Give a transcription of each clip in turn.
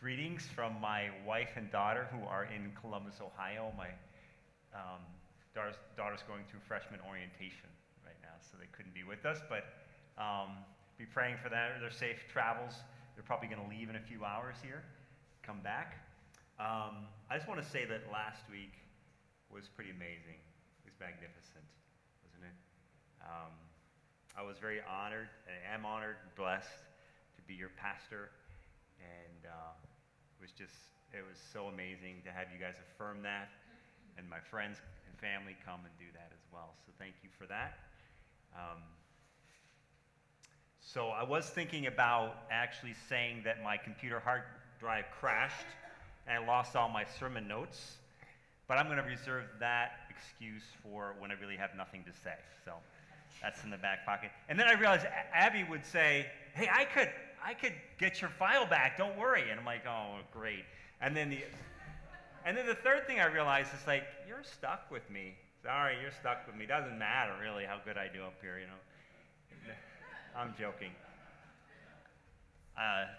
Greetings from my wife and daughter who are in Columbus, Ohio. My daughter's going through freshman orientation right now, so they couldn't be with us, but be praying for them, their safe travels. They're probably going to leave in a few hours here, come back. I just want to say that last week was pretty amazing. It was magnificent, wasn't it? I was very honored, and I am honored and blessed to be your pastor, and it was so amazing to have you guys affirm that, and my friends and family come and do that as well. So thank you for that. So I was thinking about actually saying that my computer hard drive crashed and I lost all my sermon notes, but I'm going to reserve that excuse for when I really have nothing to say. So that's in the back pocket. And then I realized Abby would say, "Hey, I could get your file back. Don't worry." And I'm like, "Oh, great." And then the third thing I realized is like, "You're stuck with me. Sorry, you're stuck with me. Doesn't matter really how good I do up here, you know." I'm joking. I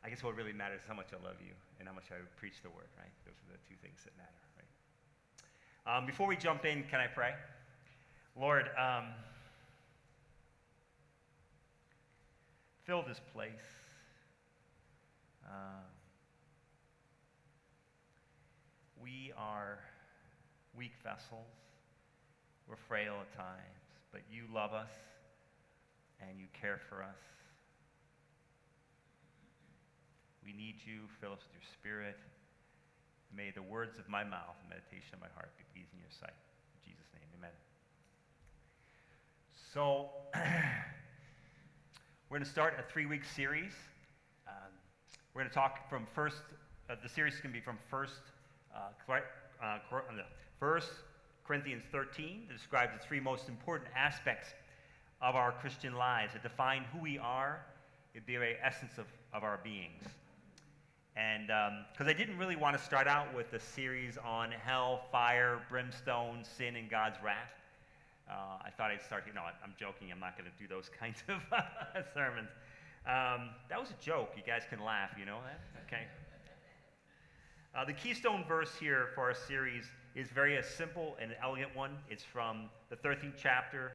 guess what really matters is how much I love you and how much I preach the word, right? Those are the two things that matter, right? Before we jump in, can I pray? Lord, fill this place. We are weak vessels. We're frail at times, but you love us and you care for us. We need you. Fill us with your spirit. May the words of my mouth and meditation of my heart be pleasing in your sight. In Jesus' name, amen. So, we're going to start a 3-week series. We're going to talk from the series is going to be from 1 Corinthians 13, that describes the 3 most important aspects of our Christian lives, that define who we are, the very essence of our beings. And because I didn't really want to start out with a series on hell, fire, brimstone, sin, and God's wrath. I thought I'd start here. No, I'm joking. I'm not going to do those kinds of sermons. That was a joke. You guys can laugh. You know that? Okay. The keystone verse here for our series is very simple and an elegant one. It's from the 13th chapter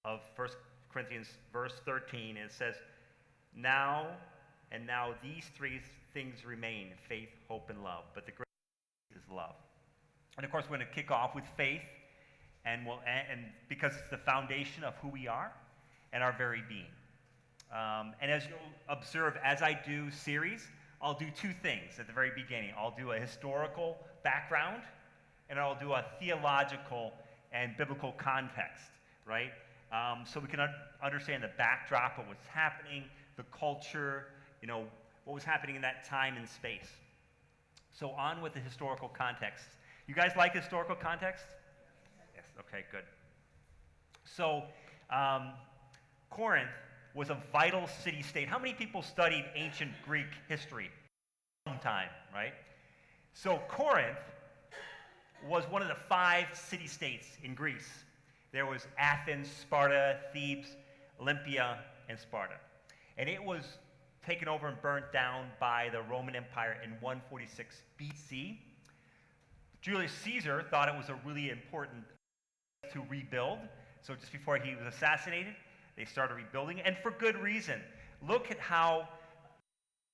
of 1 Corinthians, verse 13. And it says, now these 3 things remain: faith, hope, and love. But the greatest is love. And of course, we're going to kick off with faith, and because it's the foundation of who we are and our very being. And as you'll observe, as I do series, I'll do 2 things at the very beginning. I'll do a historical background, and I'll do a theological and biblical context, right? So we can understand the backdrop of what's happening, the culture, you know, what was happening in that time and space. So on with the historical context. You guys like historical context? Yes, okay, good. So Corinth was a vital city-state. How many people studied ancient Greek history? Sometime, right? So Corinth was one of the 5 city-states in Greece. There was Athens, Sparta, Thebes, Olympia, and Sparta. And it was taken over and burnt down by the Roman Empire in 146 BC. Julius Caesar thought it was a really important to rebuild. So just before he was assassinated, they started rebuilding, and for good reason. Look at how,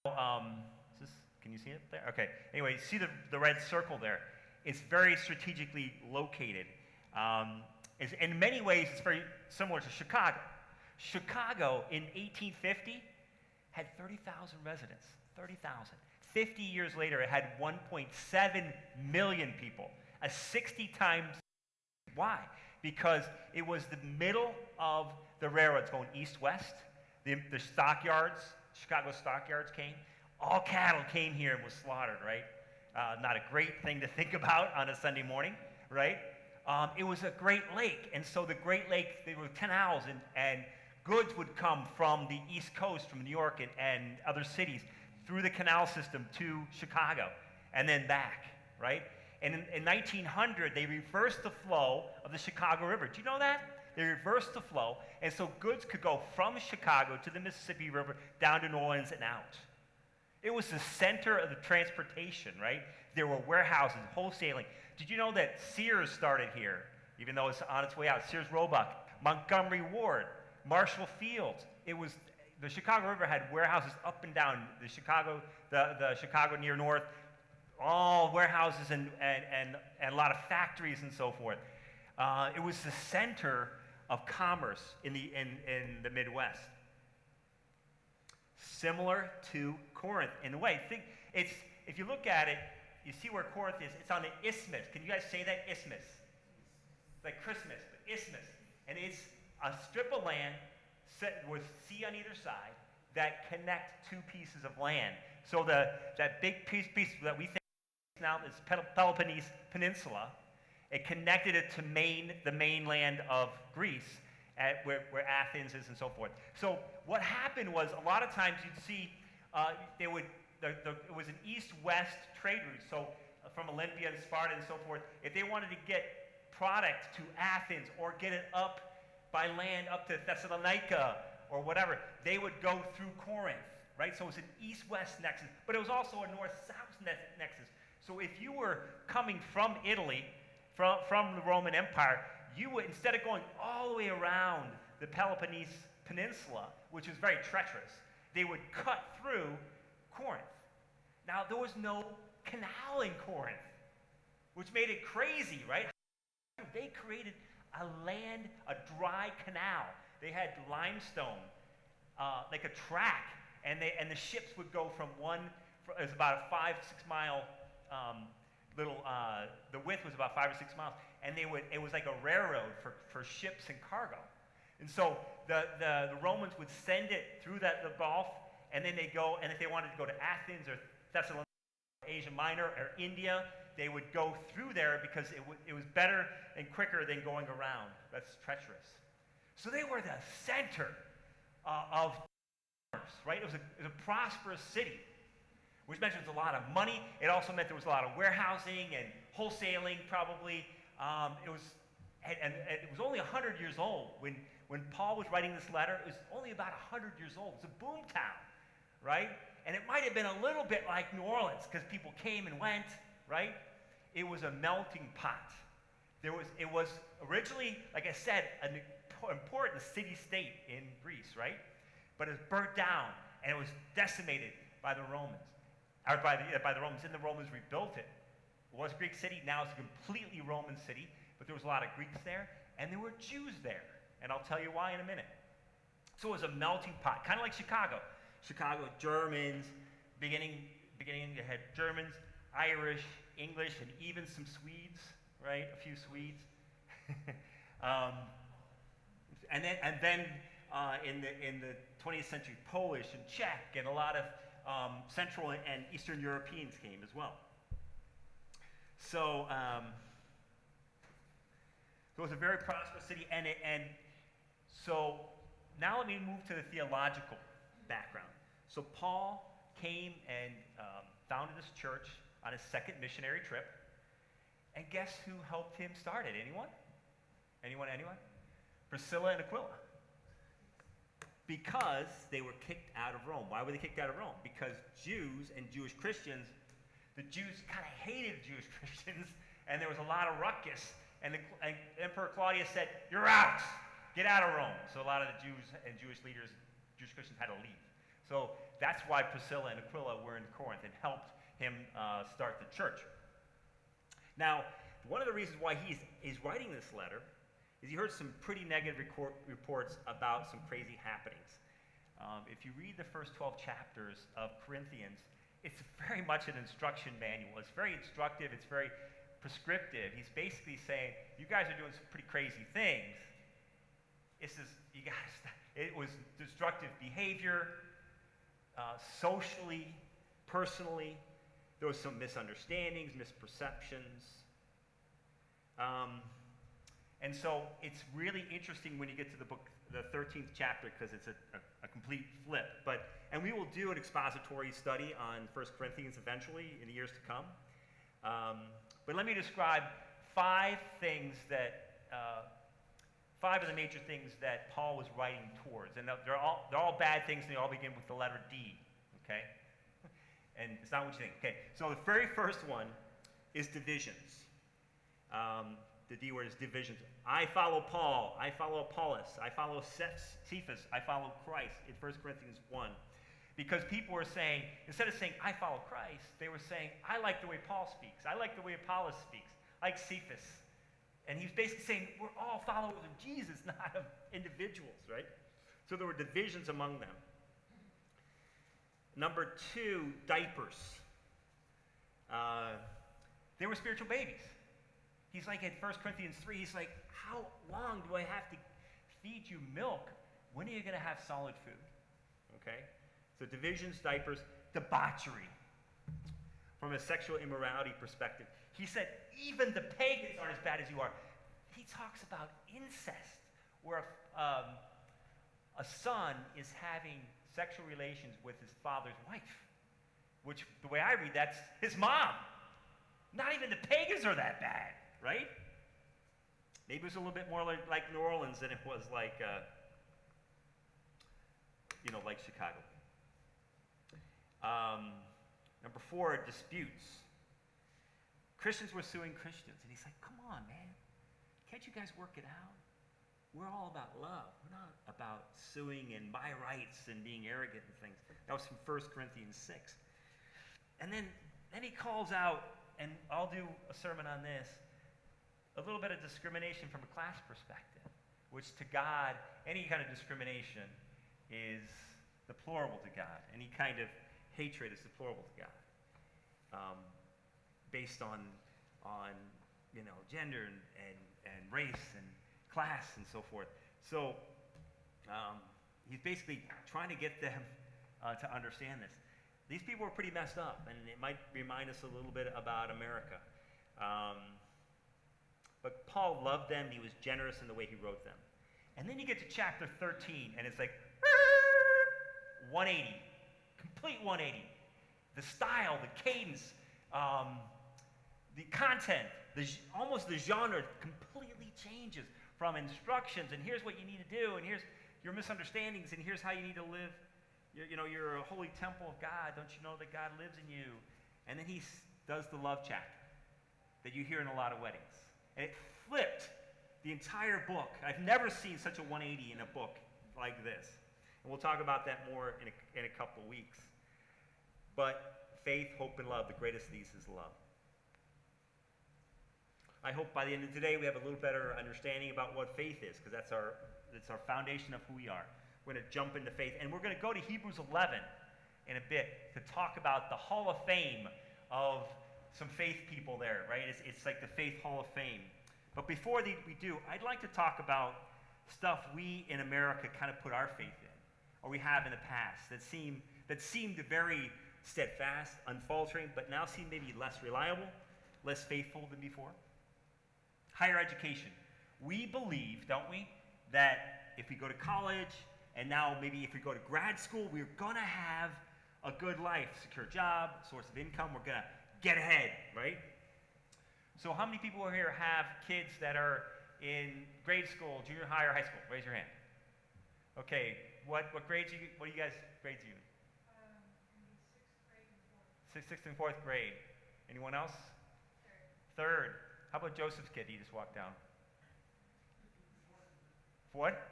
can you see it there? Okay, anyway, see the red circle there? It's very strategically located. In many ways, it's very similar to Chicago. Chicago in 1850 had 30,000 residents, 30,000. 50 years later, it had 1.7 million people, a 60 times. Why? Because it was the middle of the railroads going east-west. The stockyards, Chicago stockyards came. All cattle came here and was slaughtered, right? Not a great thing to think about on a Sunday morning, right? It was a Great Lake, and so the Great Lake, there were canals, and goods would come from the East Coast, from New York and other cities, through the canal system to Chicago, and then back, right? And in 1900, they reversed the flow of the Chicago River. Do you know that? They reversed the flow, and so goods could go from Chicago to the Mississippi River, down to New Orleans and out. It was the center of the transportation, right? There were warehouses, wholesaling. Did you know that Sears started here, even though it's on its way out? Sears Roebuck, Montgomery Ward, Marshall Fields. The Chicago River had warehouses up and down the Chicago near north, all warehouses and a lot of factories and so forth. It was the center of commerce in the Midwest. Similar to Corinth in a way. If you look at it, you see where Corinth is. It's on the isthmus. Can you guys say that? Isthmus. Like Christmas, but isthmus. And it's a strip of land set with sea on either side that connect two pieces of land. So that big piece that we think now is Peloponnese Peninsula, it connected it to the mainland of Greece, where Athens is and so forth. So what happened was a lot of times you'd see it was an east-west trade route. So from Olympia and Sparta and so forth, if they wanted to get product to Athens or get it up by land up to Thessalonica or whatever, they would go through Corinth, right? So it was an east-west nexus, but it was also a north-south nexus. So if you were coming from Italy, from the Roman Empire, you would, instead of going all the way around the Peloponnese Peninsula, which was very treacherous, they would cut through Corinth. Now, there was no canal in Corinth, which made it crazy, right? They created a dry canal. They had limestone, like a track, and the ships would go from it was about a 5-6 mile the width was about 5 or 6 miles, and it was like a railroad for ships and cargo. And so the Romans would send it through the Gulf, and then they'd go, and if they wanted to go to Athens or Thessalonica, Asia Minor, or India, they would go through there because it was better and quicker than going around. That's treacherous. So they were the center of commerce, right? It was a prosperous city, which meant there was a lot of money. It also meant there was a lot of warehousing and wholesaling, probably. It was only 100 years old. When Paul was writing this letter, it was only about 100 years old. It's a boom town, right? And it might have been a little bit like New Orleans because people came and went, right? It was a melting pot. It was originally, like I said, an important city-state in Greece, right? But it was burnt down, and it was decimated by the Romans. Or by the Romans, and the Romans rebuilt it. It was a Greek city, now it's a completely Roman city, but there was a lot of Greeks there, and there were Jews there, and I'll tell you why in a minute. So it was a melting pot, kind of like Chicago. Chicago, Germans, beginning you had Germans, Irish, English, and even some Swedes, right? A few Swedes. And then in the 20th century, Polish and Czech, and a lot of Central and Eastern Europeans came as well. So it was a very prosperous city, and so now let me move to the theological background. So Paul came and founded this church on his second missionary trip, and guess who helped him start it? Anyone? Anyone? Priscilla and Aquila. Because they were kicked out of Rome. Why were they kicked out of Rome? Because Jews and Jewish Christians, the Jews kind of hated Jewish Christians, and there was a lot of ruckus. And Emperor Claudius said, "You're out. Get out of Rome." So a lot of the Jews and Jewish leaders, Jewish Christians, had to leave. So that's why Priscilla and Aquila were in Corinth and helped him start the church. Now, one of the reasons why he's writing this letter is he heard some pretty negative reports about some crazy happenings. If you read the first 12 chapters of Corinthians, it's very much an instruction manual. It's very instructive. It's very prescriptive. He's basically saying, you guys are doing some pretty crazy things. It was destructive behavior, socially, personally. There was some misunderstandings, misperceptions. And so it's really interesting when you get to the book, the 13th chapter, because it's a complete flip. And we will do an expository study on 1 Corinthians eventually in the years to come. But let me describe five of the major things that Paul was writing towards. And they're all bad things, and they all begin with the letter D, okay? And it's not what you think. Okay, so the very first one is divisions. The D word is divisions. I follow Paul. I follow Apollos. I follow Cephas. I follow Christ in 1 Corinthians 1. Because people were saying, instead of saying, I follow Christ, they were saying, I like the way Paul speaks. I like the way Apollos speaks. I like Cephas. And he's basically saying, we're all followers of Jesus, not of individuals, right? So there were divisions among them. Number 2, diapers. They were spiritual babies. He's like in 1 Corinthians 3, he's like, how long do I have to feed you milk? When are you going to have solid food? Okay? So divisions, diapers, debauchery. From a sexual immorality perspective. He said, even the pagans aren't as bad as you are. He talks about incest, where a son is having sexual relations with his father's wife, which, the way I read, that's his mom. Not even the pagans are that bad, right? Maybe it was a little bit more like New Orleans than it was like, like Chicago. Number 4, disputes. Christians were suing Christians, and he's like, come on, man. Can't you guys work it out? We're all about love. We're not about suing and my rights and being arrogant and things. That was from 1 Corinthians 6. And then he calls out, and I'll do a sermon on this, a little bit of discrimination from a class perspective, which to God, any kind of discrimination is deplorable to God. Any kind of hatred is deplorable to God, based on gender and race and class and so forth. So he's basically trying to get them to understand this. These people were pretty messed up, and it might remind us a little bit about America. But Paul loved them. He was generous in the way he wrote them. And then you get to chapter 13, and it's like 180, complete 180. The style, the cadence, the content, almost the genre completely changes from instructions, and here's what you need to do, and here's your misunderstandings, and here's how you need to live. You're a holy temple of God. Don't you know that God lives in you? And then he does the love chapter that you hear in a lot of weddings. And it flipped the entire book. I've never seen such a 180 in a book like this. And we'll talk about that more in a couple of weeks. But faith, hope, and love, the greatest of these is love. I hope by the end of today we have a little better understanding about what faith is, because it's our foundation of who we are. We're going to jump into faith, and we're going to go to Hebrews 11 in a bit to talk about the Hall of Fame of some faith people there, right? It's like the Faith Hall of Fame. But before we do, I'd like to talk about stuff we in America kind of put our faith in, or we have in the past, that seemed very steadfast, unfaltering, but now seem maybe less reliable, less faithful than before. Higher education. We believe, don't we, that if we go to college, and now maybe if we go to grad school, we're going to have a good life, secure job, source of income, we're going to get ahead, right? So how many people here have kids that are in grade school, junior high, or high school? Raise your hand. Okay, what grades what do you guys grades are you in? In 6th and 4th grade. Anyone else? Third. How about Joseph's kid? He just walked down. What?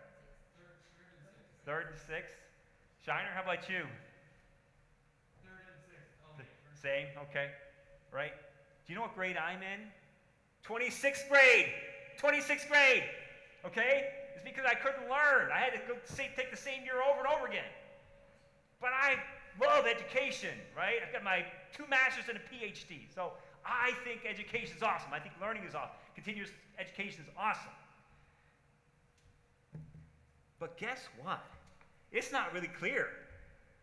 Third and 6th. Shiner, how about you? 3rd and 6th. Same, okay. Right? Do you know what grade I'm in? 26th grade. 26th grade. Okay? It's because I couldn't learn. I had to take the same year over and over again. But I love education, right? I've got my 2 masters and a PhD. So I think education is awesome. I think learning is awesome. Continuous education is awesome. But guess what? It's not really clear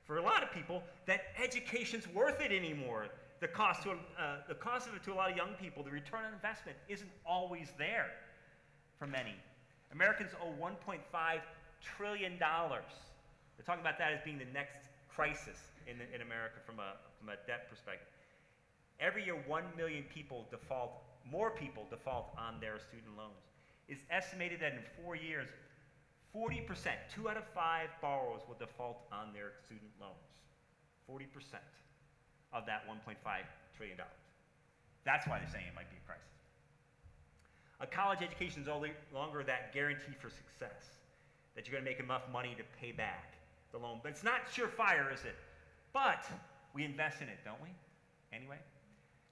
for a lot of people that education's worth it anymore. The cost of it to a lot of young people, the return on investment isn't always there for many. Americans owe $1.5 trillion. They're talking about that as being the next crisis in America from a debt perspective. Every year, 1 million more people default on their student loans. It's estimated that in 4 years, 40%, 2 out of 5 borrowers will default on their student loans. 40% of that $1.5 trillion. That's why they're saying it might be a crisis. A college education is no longer that guarantee for success, that you're going to make enough money to pay back the loan. But it's not surefire, is it? But we invest in it, don't we? Anyway.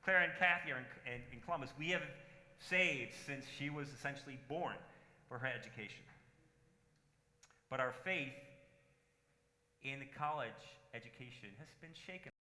Clara and Kathy are in Columbus. We have saved since she was essentially born for her education. But our faith in the college education has been shaken.